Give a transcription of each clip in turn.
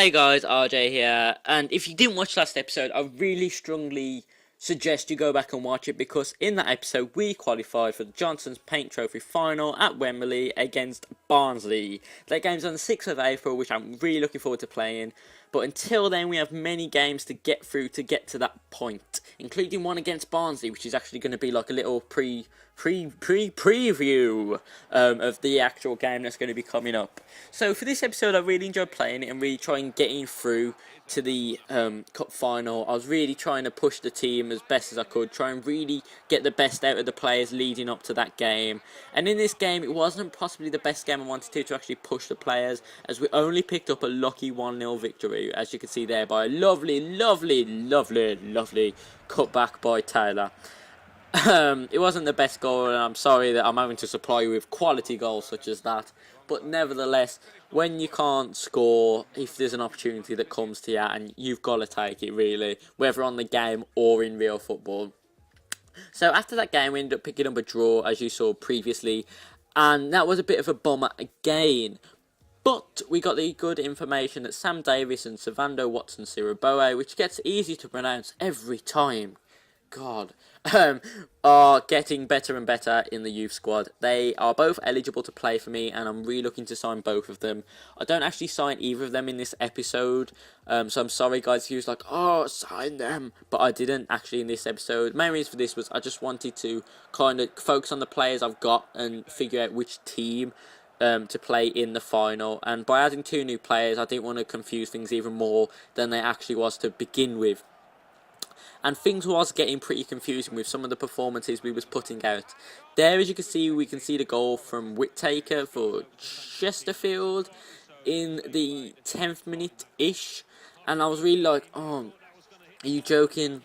Hey guys, RJ here, and if you didn't watch last episode, I really strongly suggest you go back and watch it, because in that episode we qualified for the Johnson's Paint Trophy final at Wembley against Barnsley. That game's on the 6th of April, which I'm really looking forward to playing, but until then we have many games to get through to get to that point, including one against Barnsley, which is actually going to be like a little preview of the actual game that's going to be coming up. So for this episode I really enjoyed playing it and really trying getting through to the cup final. I was really trying to push the team as best as I could, try and really get the best out of the players leading up to that game. And in this game it wasn't possibly the best game I wanted to actually push the players, as we only picked up a lucky 1-0 victory, as you can see there, by a lovely cutback by Taylor. It wasn't the best goal, and I'm sorry that I'm having to supply you with quality goals such as that, but nevertheless, when you can't score, if there's an opportunity that comes to you, and you've got to take it really, whether on the game or in real football. So after that game we ended up picking up a draw, as you saw previously, and that was a bit of a bummer again. But we got the good information that Sam Davis and Savando Watson Siriboe, which gets easy to pronounce every time, God, are getting better and better in the youth squad. They are both eligible to play for me, and I'm really looking to sign both of them. I don't actually sign either of them in this episode, so I'm sorry guys if you was like, oh, sign them, but I didn't actually in this episode. Main reason for this was I just wanted to kind of focus on the players I've got and figure out which team to play in the final, and by adding 2 new players I didn't want to confuse things even more than they actually was to begin with. And things was getting pretty confusing with some of the performances we was putting out. There, as you can see, we can see the goal from Whittaker for Chesterfield in the 10th minute-ish. And I was really like, oh, are you joking?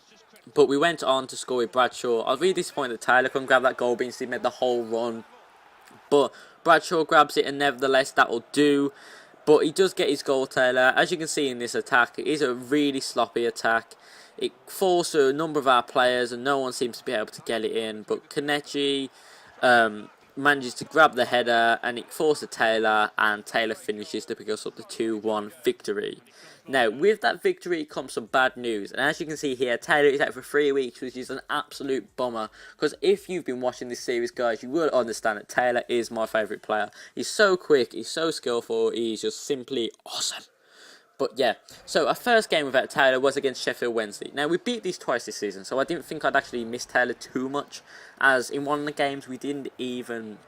But we went on to score with Bradshaw. I was really disappointed that Taylor couldn't grab that goal, being he made the whole run. But Bradshaw grabs it, and nevertheless, that'll do. But he does get his goal, Taylor. As you can see in this attack, it is a really sloppy attack. It falls to a number of our players and no one seems to be able to get it in. But Kanechi manages to grab the header and it falls to Taylor, and Taylor finishes to pick us up the 2-1 victory. Now, with that victory comes some bad news. And as you can see here, Taylor is out for 3 weeks, which is an absolute bummer. Because if you've been watching this series, guys, you will understand that Taylor is my favourite player. He's so quick, he's so skillful, he's just simply awesome. But yeah, so our first game without Taylor was against Sheffield Wednesday. Now, we beat these twice this season, so I didn't think I'd actually miss Taylor too much, as in one of the games we didn't even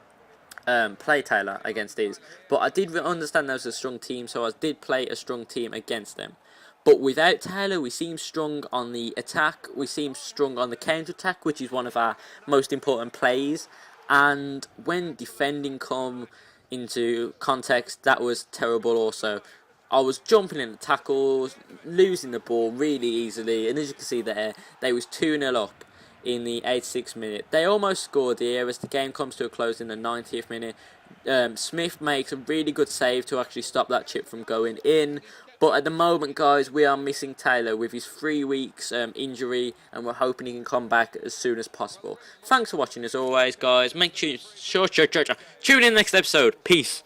play Taylor against these. But I did understand there was a strong team, so I did play a strong team against them. But without Taylor, we seem strong on the attack, we seem strong on the counter-attack, which is one of our most important plays. And when defending come into context, that was terrible also. I was jumping in the tackles, losing the ball really easily, and as you can see there, they was 2-0 up in the 86th minute. They almost scored here as the game comes to a close in the 90th minute. Smith makes a really good save to actually stop that chip from going in, but at the moment, guys, we are missing Taylor with his 3 weeks injury, and we're hoping he can come back as soon as possible. Thanks for watching as always, guys. Make sure tune in next episode. Peace.